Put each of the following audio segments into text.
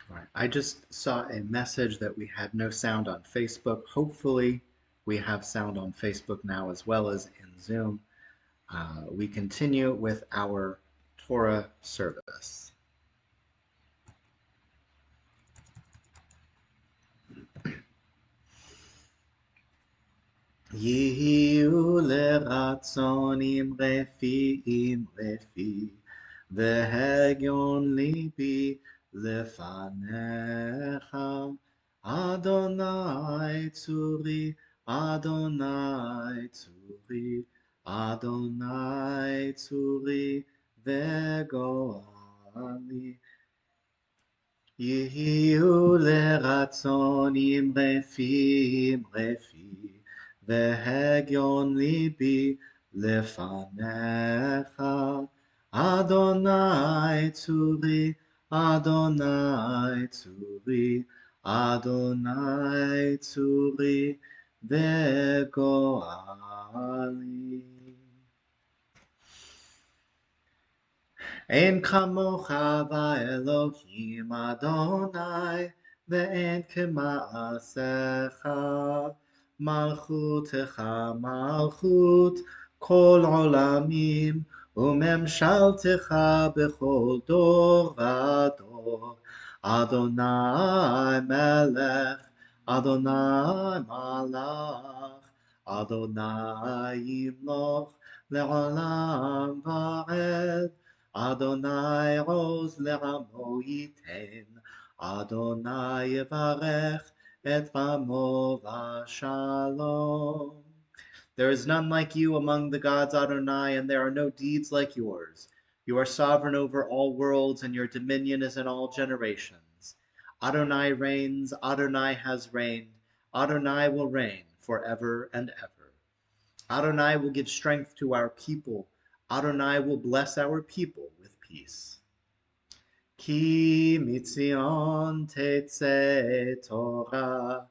All right. I just saw a message that we had no sound on Facebook. Hopefully, we have sound on Facebook now as well as in Zoom. We continue with our Torah service. יהיו לרצונים רפיאים רפי, והגיון ליבי לפניך. אדוני צורי, אדוני צורי, אדוני צורי וגואלי. יהיו לרצונים רפיאים רפי, והגיון ליבי לפניך. אדוני צורי, אדוני צורי, אדוני צורי וגואלי. אין כמוך באלוהים אדוני, ואין כמעשיך. מלכותך מלכות כל עולמים, וממשלתך בכל דור ודור. אדוני מלך, אדוני מלך, אדוני ימלוך לעולם ועד. אדוני עוז לעמו ייתן, אדוני יברך את עמו ושלום. There is none like you among the gods, Adonai, and there are no deeds like yours. You are sovereign over all worlds, and your dominion is in all generations. Adonai reigns, Adonai has reigned, Adonai will reign forever and ever. Adonai will give strength to our people. Adonai will bless our people with peace. Ki mitzion tetze Torah,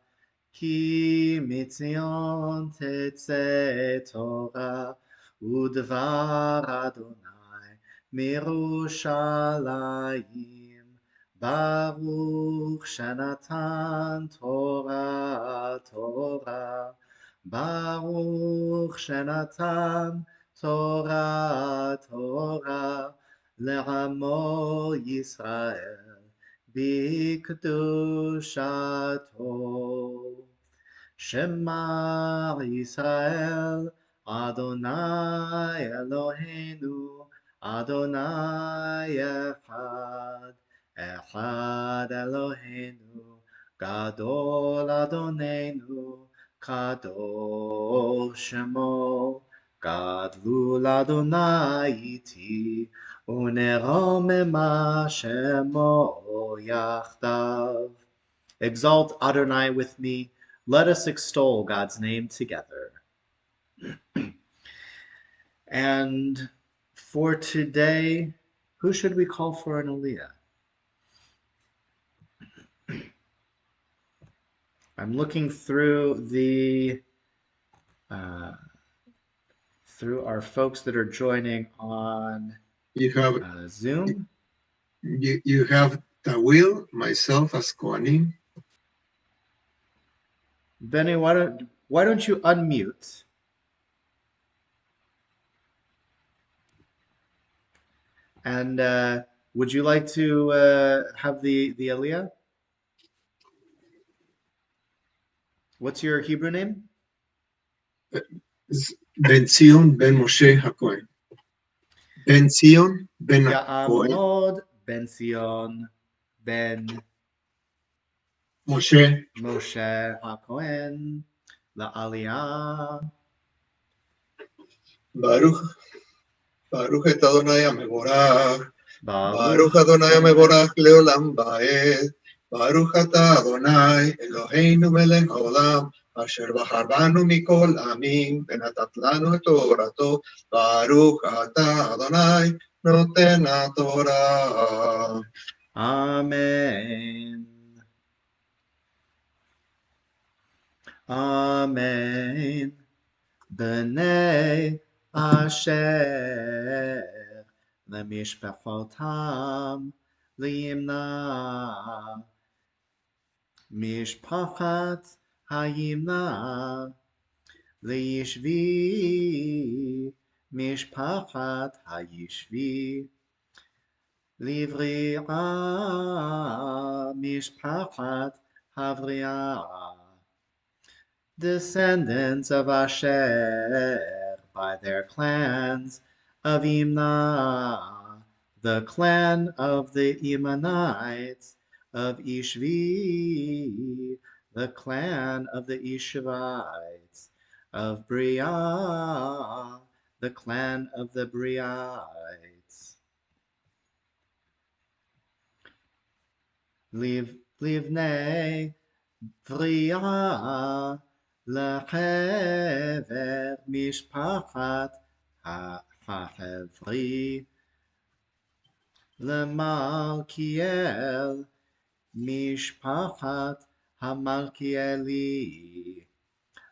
ki mitzion tetze Torah, udvar Adonai mirushalayim, baruch shenatan Torah Torah. Baruch shenatan Torah Torah לעמו ישראל בקדושתו. שמע ישראל אדוני אלוהינו אדוני אחד. אחד אלוהינו גדול אדוננו קדוש שמו. גדלו לאדוני איתי ונרוממה שמו יחדיו. Exalt Adonai with me. Let us extol God's name together. And for today, who should we call for an aliyah? I'm looking through through our folks that are joining on Zoom. You have Tawil, myself as Kohanim. Benny, why don't you unmute? And would you like to have the aliyah? What's your Hebrew name? Ben Zion ben Moshe HaKohen. Ben Zion ben HaKohen. Ya'amod ben Zion ben Moshe HaKohen la'aliyah. Baruch et Adonai HaMevorach. Baruch Adonai HaMevorach leolam va'ed. Baruch ata Adonai Eloheinu melech haolam. אשר בחר בנו מכל עמים, ונתת לנו את תורתו, ברוך אתה אדוני נותן התורה. אמן. אמן. בני אשר למשפחותם לימנה, משפחת הימנה, לישבי, משפחת הישבי, לבריאה, משפחת הבריאה. Descendants of Asher by their clans, of Imnah, the clan of the Imanites, of Ishvi, the clan of the Ishvites, of Briah, the clan of the Briaites. Livnei Briah, לחבר משפחת החברי, למלכיאל משפחת המלכיאלי,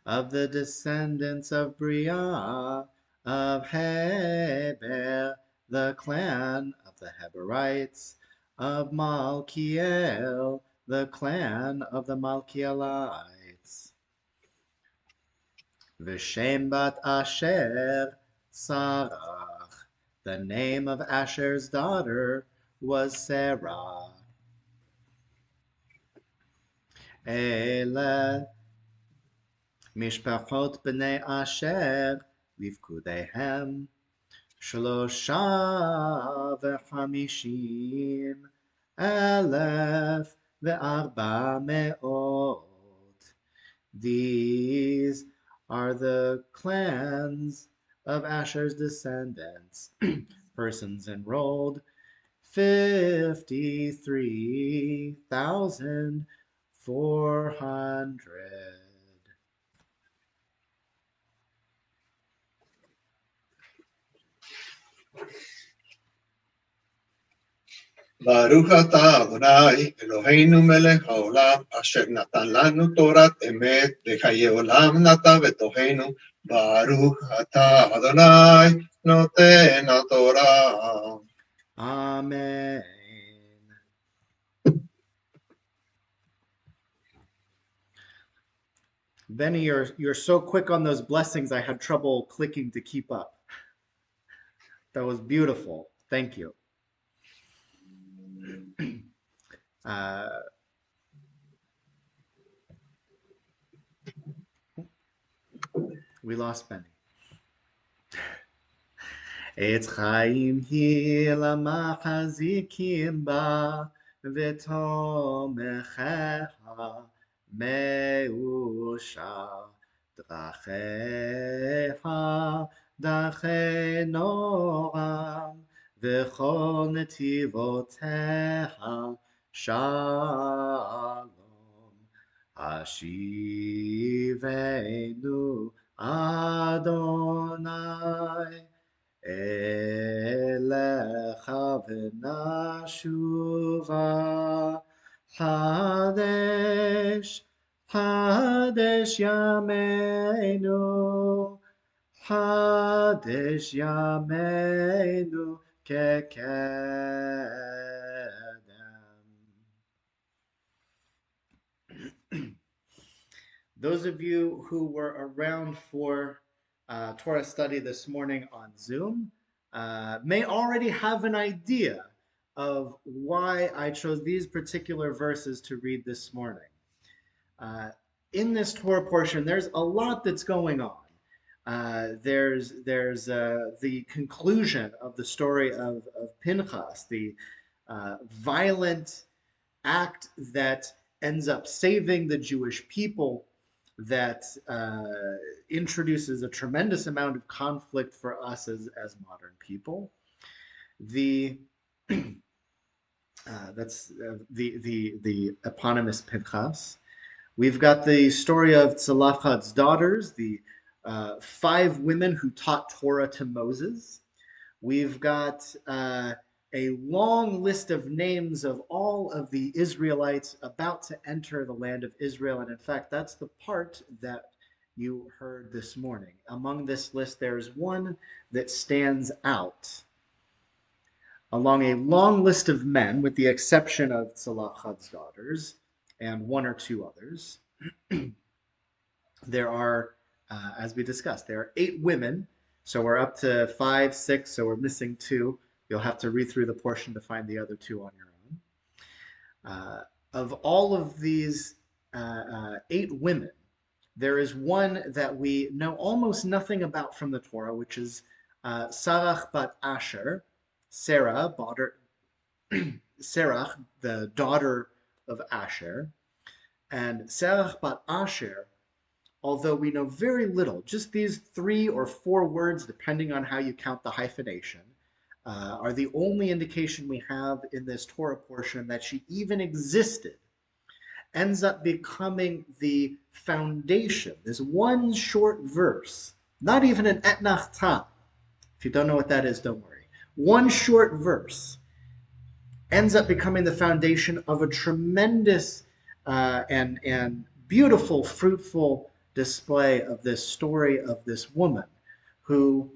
of the descendants of Briah, of Heber, the clan of the Heberites, of Malkiel, the clan of the Malkielites. V'shem bat Asher Sarach. The name of Asher's daughter was Sarah. Ele mishpachot b'nei Asher livkudehem שלושה וחמישים אלף וארבע מאות. These are the clans of Asher's descendants, persons enrolled, 53,400. ברוך אתה אדוני אלוהינו מלך העולם אשר נתן לנו תורת אמת וחיי עולם נטע בתוכנו. ברוך אתה אדוני נותן התורה. Amen. Benny, you're so quick on those blessings, I had trouble clicking to keep up. That was beautiful. Thank you. We lost Benny. עץ חיים היא למחזיקים בה, ותומכיה מאושר. דרכיה דרכי נועם, וכל נתיבותיה שלום. השיבנו אדוני אליך ונשובה, חדש ימינו, חדש ימינו כקדם. Those of you who were around for Torah study this morning on Zoom may already have an idea of why I chose these particular verses to read this morning. In this Torah portion, there's a lot that's going on. There's the conclusion of the story of Pinchas, the violent act that ends up saving the Jewish people, that introduces a tremendous amount of conflict for us as modern people. That's the eponymous Pinchas. We've got the story of Tzalachad's daughters, the 5 women who taught Torah to Moses. We've got a long list of names of all of the Israelites about to enter the land of Israel. And in fact, that's the part that you heard this morning. Among this list, there's one that stands out. Along a long list of men, with the exception of Tzelachad's daughters and one or two others, there are, as we discussed, there are 8 women. So we're up to 5, 6, so we're missing 2. You'll have to read through the portion to find the other 2 on your own. Of all of these 8 women, there is one that we know almost nothing about from the Torah, which is Sarah bat Asher, Sarah, Sarah, the daughter of Asher. And Sarah bat Asher, although we know very little, just these 3 or 4 words, depending on how you count the hyphenation, are the only indication we have in this Torah portion that she even existed, ends up becoming the foundation. This one short verse, not even an etnach tam. If you don't know what that is, don't worry. One short verse ends up becoming the foundation of a tremendous and beautiful, fruitful display of this story of this woman who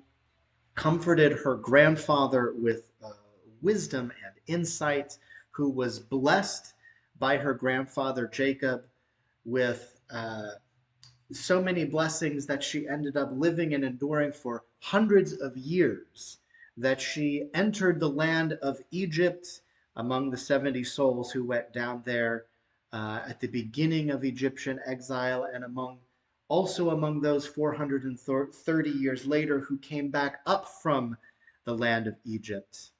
comforted her grandfather with wisdom and insight, who was blessed by her grandfather Jacob with so many blessings that she ended up living and enduring for hundreds of years, that she entered the land of Egypt among the 70 souls who went down there at the beginning of Egyptian exile, and also among those 430 years later who came back up from the land of Egypt,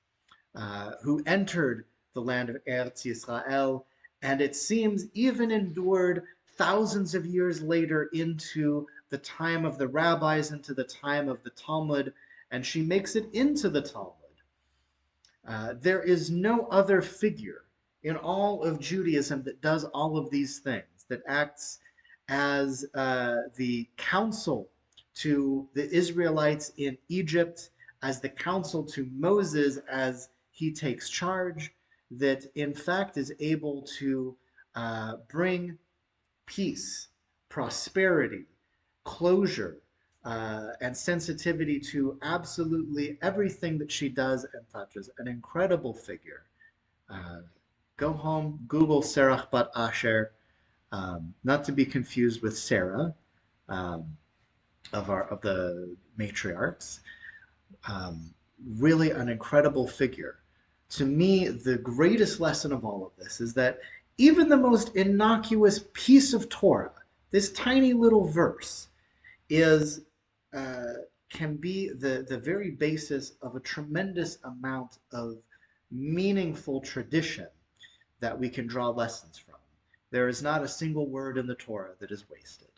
who entered the land of Eretz Yisrael, and it seems even endured thousands of years later into the time of the rabbis, into the time of the Talmud, and she makes it into the Talmud. There is no other figure in all of Judaism that does all of these things, that acts as the counsel to the Israelites in Egypt, as the counsel to Moses as he takes charge, that in fact is able to bring peace, prosperity, closure, and sensitivity to absolutely everything that she does and touches. An incredible figure. Uh, Go home, Google Serach Bat Asher, not to be confused with Sarah um, of the matriarchs. Um, really an incredible figure. To me, the greatest lesson of all of this is that even the most innocuous piece of Torah, this tiny little verse, is uh, can be the very basis of a tremendous amount of meaningful tradition that we can draw lessons from. There is not a single word in the Torah that is wasted.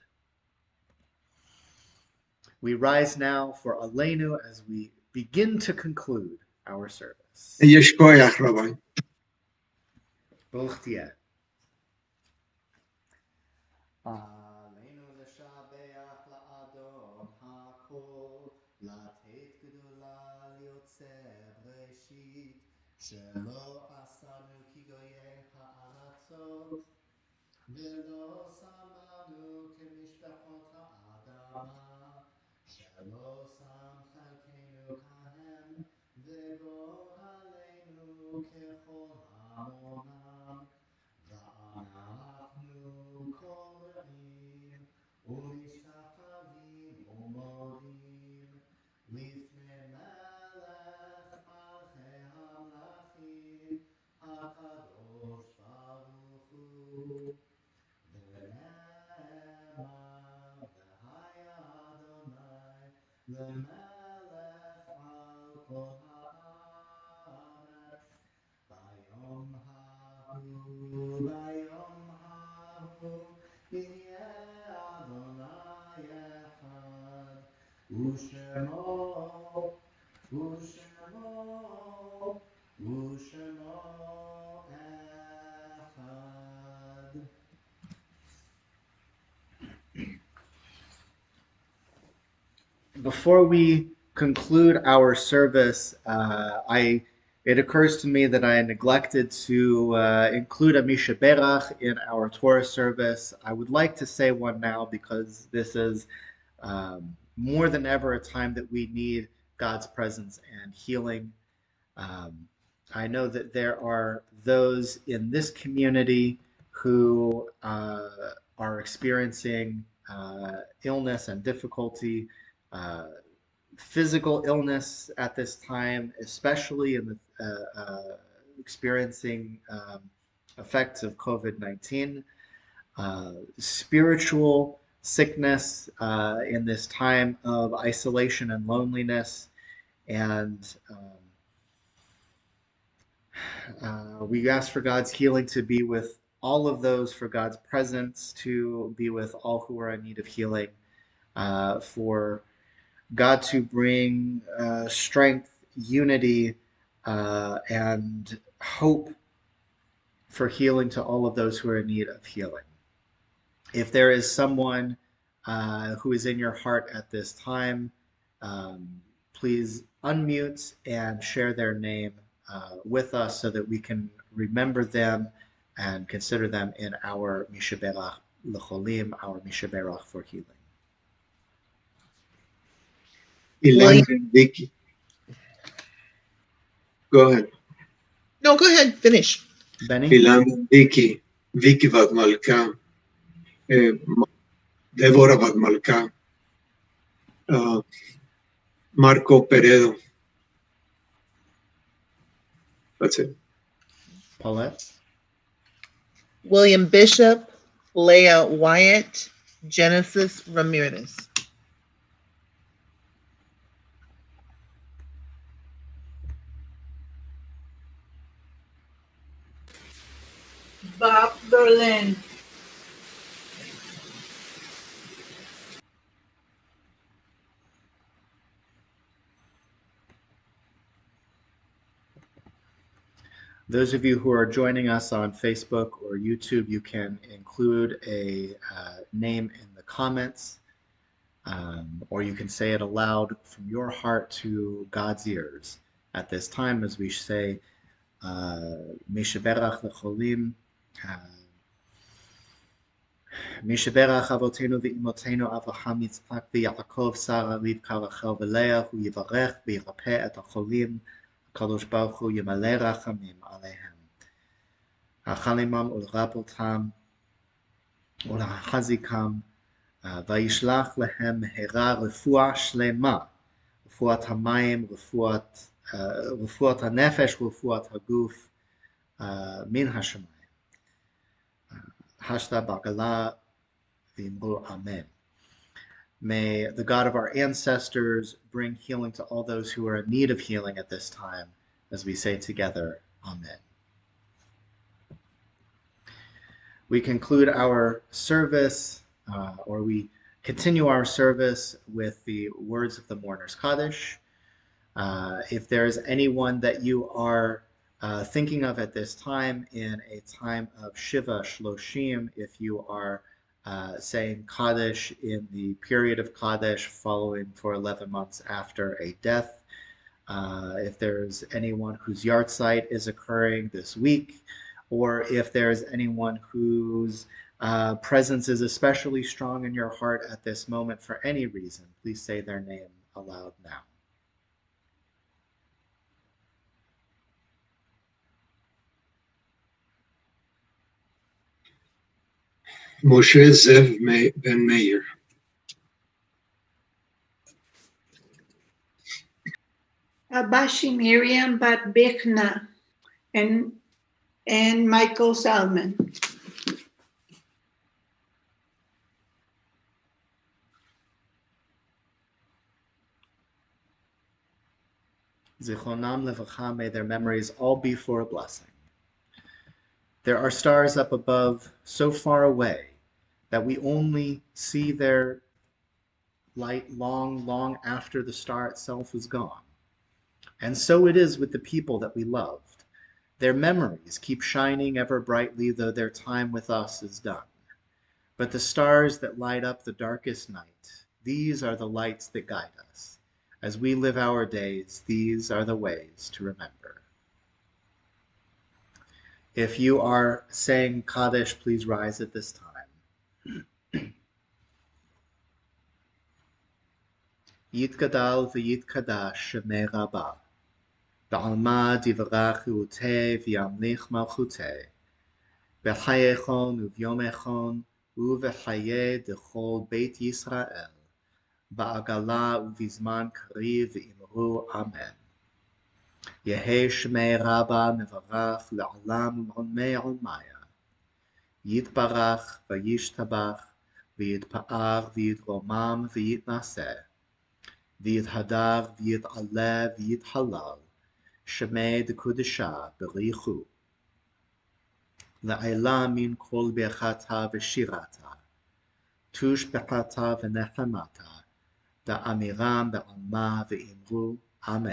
We rise now for Aleinu as we begin to conclude our service. Yeshkoyach, Rabbi. Baruch Tieh. Aleinu l'shabeach la'adon ha'kol, לתת גדולה ליוצר ראשית, שלא עשנו כגויי הארצות, ולא שמנו כמשפחות האדמה, שלא שם חלקנו כהם, וגורלנו ככל המונם. ואנחנו קוראים ומשתחווים ומודים לפני מלך מלכי המלכים הקדוש ברוך הוא. ונאמר והיה אדוני למלך על כל הארץ ביום ביום ההוא יהיה אדוני אחד, ושמו ושמו ושמו אחד. Before we conclude our service, it occurs to me that I neglected to include a Misha Berach in our Torah service. I would like to say one now because this is more than ever a time that we need God's presence and healing. Um, I know that there are those in this community who are experiencing illness and difficulty, uh, physical illness at this time, especially in the experiencing effects of COVID-19, spiritual sickness in this time of isolation and loneliness, and we ask for God's healing to be with all of those, for God's presence to be with all who are in need of healing, for God to bring strength, unity, and hope for healing to all of those who are in need of healing. If there is someone who is in your heart at this time, please unmute and share their name with us so that we can remember them and consider them in our Mishaberach L'cholim, our Mishaberach for healing. Ilan and Vicky. Go ahead. No, go ahead. Finish. Benny? Ilan and Vicky. Vicky בת מלכה. דבורה בת מלכה. Marco Peredo. That's it. Paulette? William Bishop, Leah Wyatt, Genesis Ramirez. Bob Berlin. Those of you who are joining us on Facebook or YouTube, you can include a name in the comments, or you can say it aloud from your heart to God's ears at this time as we say, Mishaberach L'cholim, Mishaberach Avotenu V'imotenu Avraham Yitzchak V'Yaakov Sarah Rivka Rachel V'Leah Hu Yivarech V'Yirapeh Et HaCholim הקדוש ברוך הוא ימלא רחמים עליהם. החלימם ולרפאותם ולהחזיקם וישלח להם מהרה רפואה שלמה, רפואת המים, רפואת הנפש ורפואת הגוף מן השמיים. השתא בעגלה ואמרו אמן. May the God of our ancestors bring healing to all those who are in need of healing at this time, as we say together, Amen. We conclude our service, or we continue our service with the words of the Mourner's Kaddish. If there is anyone that you are thinking of at this time in a time of Shiva Shloshim, if you are saying Kaddish in the period of Kaddish following for 11 months after a death. If there's anyone whose yahrzeit is occurring this week, or if there's anyone whose presence is especially strong in your heart at this moment for any reason, please say their name aloud now. Moshe Zev Ben Meir. Abashi Miriam Bat Bichna and Michael Salman. Zichronam Levacha, may their memories all be for a blessing. There are stars up above so far away that we only see their light long, long after the star itself is gone. And so it is with the people that we loved. Their memories keep shining ever brightly, though their time with us is done. But the stars that light up the darkest night, these are the lights that guide us. As we live our days, these are the ways to remember. If you are saying Kaddish, please rise at this time. Yitkadal v'yitkadash shemei Rabbah. בעלמא דברך חירותי וימליך מלכותי. בחייכון וביומכון ובחיי דכל בית ישראל. בעגלה ובזמן קריב ואמרו אמן. יהי שמי רבה מברך לעולם ולעולמי עולמיה. יתברך וישתבח ויתפאר ויתרומם ויתנשא. ויתהדר ויתעלה ויתהלל. שמי דקודשה בריחו. לעילה מן כל ברכתה ושירתה. תושבחתה ונחמתה. דאמירם בעלמא ואמרו אמן.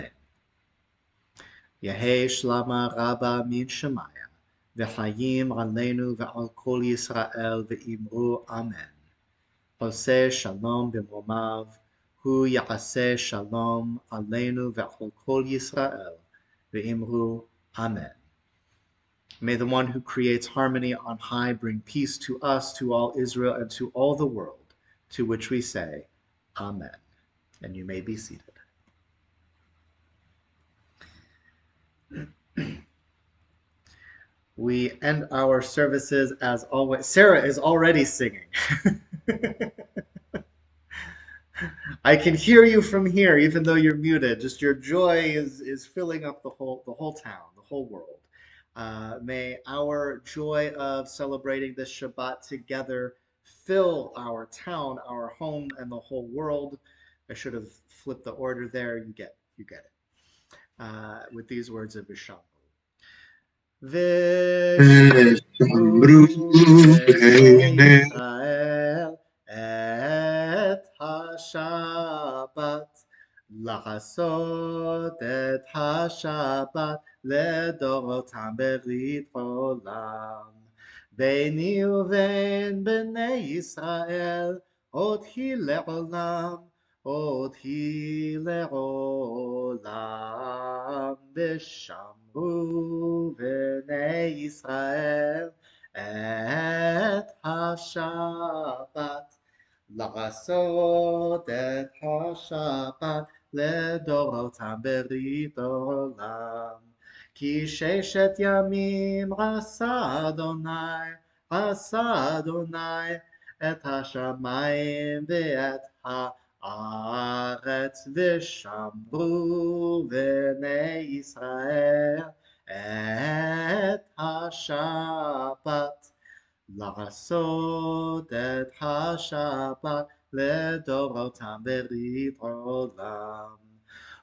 יהי שלמה רבה מן שמיה, וחיים עלינו ועל כל ישראל ואמרו אמן. עושה שלום במרומיו, הוא יעשה שלום עלינו ועל כל ישראל ואמרו amen. May the one who creates harmony on high bring peace to us, to all Israel, and to all the world, to which we say amen. And you may be seated. We end our services as always. Sarah is already singing. I can hear you from here, even though you're muted. Just your joy is filling up the whole town, the whole world. May our joy of celebrating this Shabbat together fill our town, our home, and the whole world. I should have flipped the order there. You get it. With these words of Visham. V'shamru b'nei Israel et ha-Shabbat לעשות את השבת לדורותם ברית עולם. ביני ובין בני ישראל עוד היא לעולם, עוד היא לעולם. ושמרו בני ישראל את השבת לעשות את השבת לדורותם ברית עולם. כי ששת ימים עשה אדוני את השמיים ואת הארץ, ושמרו בני ישראל את השבת לעשות את השבת לדורותם ברית עולם.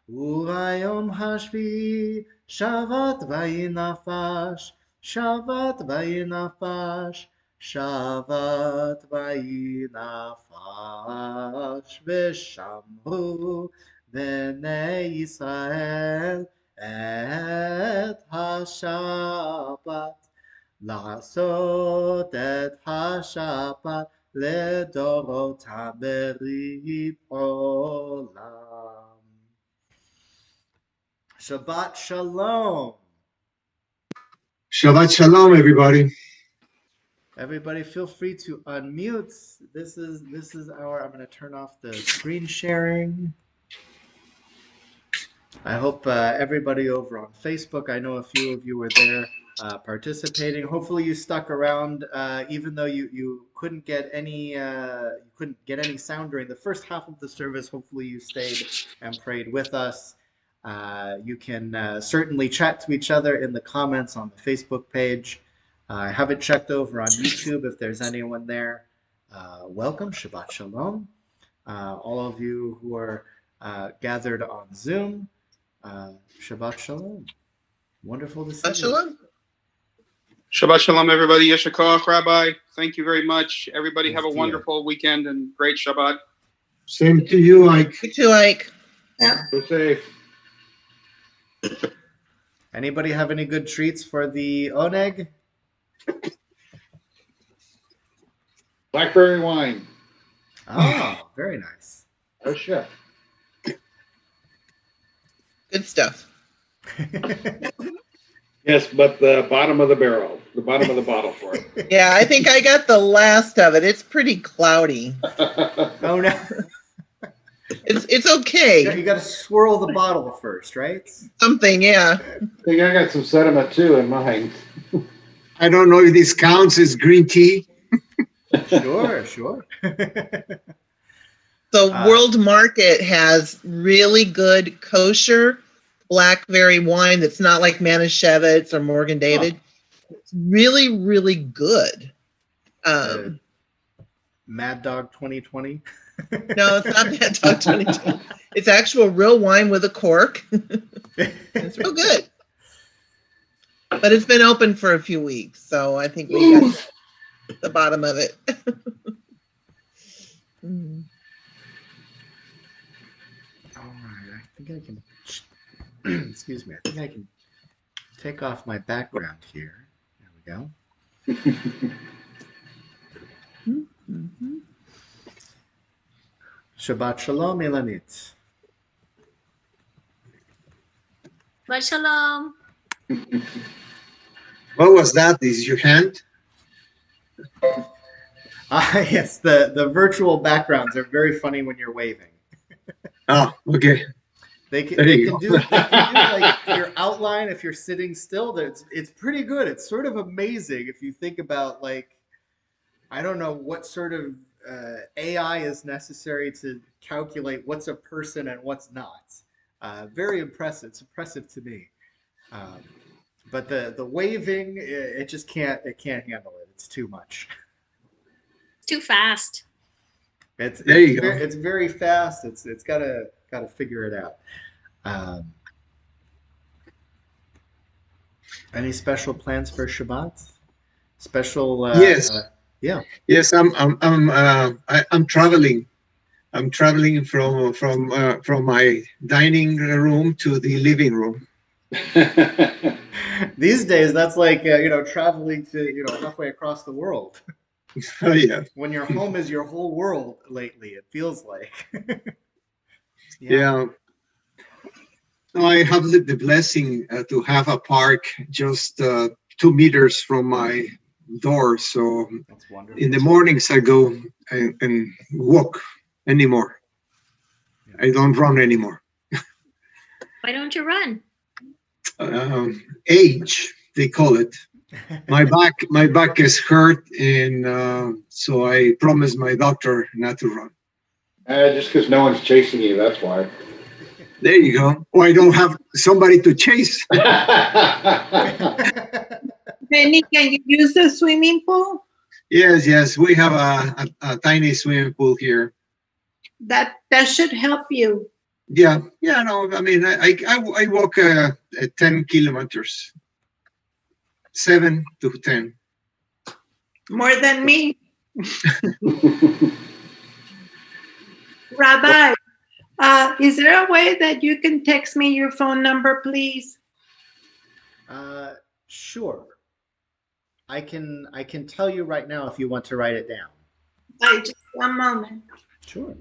וביום השביעי שבת ויהי נפש, שבת ויהי נפש, שבת ויהי נפש. ושמרו בני ישראל את השבת לעשות את השבת לדורותם ברית עולם. Shabbat Shalom. Shabbat Shalom, everybody. Everybody feel free to unmute. This is I'm going to turn off the screen sharing. I hope everybody over on Facebook, I know a few of you were there participating. Hopefully you stuck around, even though you couldn't get any sound during the first half of the service. Hopefully you stayed and prayed with us. You can certainly chat to each other in the comments on the Facebook page. I haven't checked over on YouTube if there's anyone there. Welcome, Shabbat Shalom. All of you who are gathered on Zoom, Shabbat Shalom. Wonderful to see you. Shalom. Shabbat Shalom, everybody. Yesher Koach, Rabbi. Thank you very much. Everybody Yes, have a dear. wonderful weekend and great Shabbat. Same to you, Ike. You too, Ike. Stay safe. Anybody have any good treats for the Oneg? Blackberry wine. Oh, very nice. Oh, chef. Good stuff. Yes, but the bottom of the barrel, the bottom of the bottle for it. Yeah, I think I got the last of it. It's pretty cloudy. Oh no. It's You okay. got to swirl the bottle first, right? Something, yeah. I think I got some sediment too in mine. I don't know if this counts as green tea. Sure, sure. The World Market has really good kosher blackberry wine that's not like Manischewitz or Morgan David. It's really, really good. Mad Dog 2020. No, it's not Mad Dog 2020. It's actual real wine with a cork. It's real good. But it's been open for a few weeks, so I think we got to the bottom of it. All right, I think I can. Excuse me. I think I can take off my background here. There we go. Shabbat Shalom, Ilanit. Shabbat Shalom. What was that? Is your hand? Yes, the virtual backgrounds are very funny when you're waving. Oh, okay. They can There do you go. like your outline if you're sitting still. It's pretty good. It's sort of amazing if you think about, like, I don't know what sort of AI is necessary to calculate what's a person and what's not. Very impressive. It's impressive to me. But the waving, it just can't handle it. It's too much. Too fast. There you go. It's very fast. It's gotta figure it out. Any special plans for Shabbat? Special? Yes. Yeah. Yes, I'm traveling. I'm traveling from my dining room to the living room. These days, that's like traveling to halfway across the world. Oh, yeah. When your home is your whole world lately, it feels like. Yeah. No, I have the blessing to have a park just 2 meters from my door. So That's wonderful. in the mornings, I go and walk anymore. I don't run anymore. Why don't you run? Age, they call it. My back is hurt, and so I promised my doctor not to run. Just because no one's chasing you, that's why. There you go. Or I don't have somebody to chase. Benny, can you use the swimming pool? Yes. We have a tiny swimming pool here. That should help you. Yeah. No, I mean, I walk 10 kilometers, 7 to 10. More than me. Rabbi, is there a way that you can text me your phone number, please? Sure. I can tell you right now if you want to write it down. Just one moment. Sure.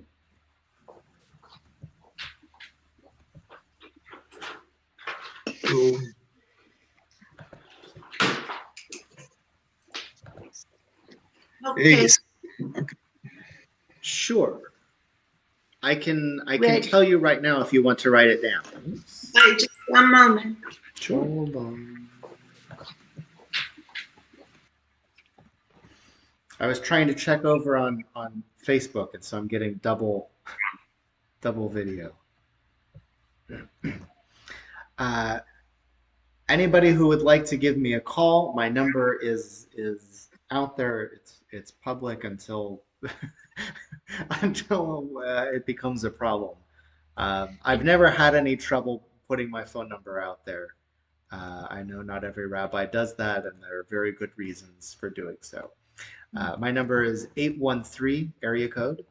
So, Okay. yes. Sure. I can Ready. tell you right now if you want to write it down. Just one moment. Sure. Hold on. I was trying to check over on Facebook, and so I'm getting double video. Anybody who would like to give me a call, my number is out there. It's public until it becomes a problem. I've never had any trouble putting my phone number out there. I know not every rabbi does that, and there are very good reasons for doing so. My number is 813 area code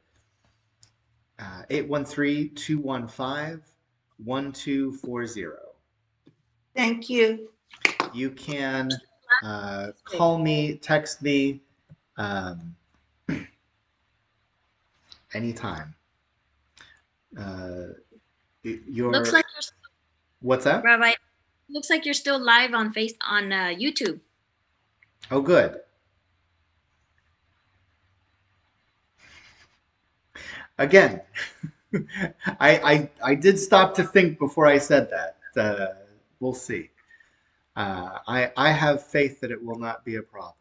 813-215-1240. Thank you. You can call me, text me anytime. Looks like you're What's that? Rabbi. Looks like you're still live on YouTube. Oh, good. Again, I did stop to think before I said that. We'll see. I have faith that it will not be a problem.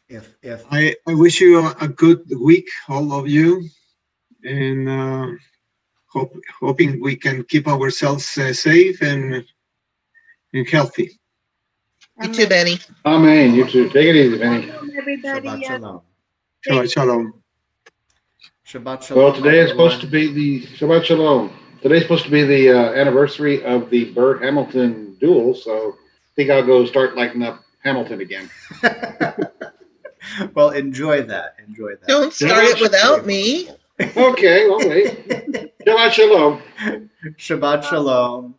If I wish you a good week, all of you, and hoping we can keep ourselves safe and healthy. You too, Benny. Amen. You too. Take it easy, Benny. Everybody. Shabbat Shalom. Shabbat shalom. Shabbat Shalom. Well, today is supposed to everyone. be the Shabbat Shalom. Today's supposed to be the anniversary of the Burt Hamilton duel, so I think I'll go start lighting up Hamilton again. Well, enjoy that. Enjoy that. Don't start it without me. Okay, well, wait. Shabbat Shalom. Shabbat Shalom.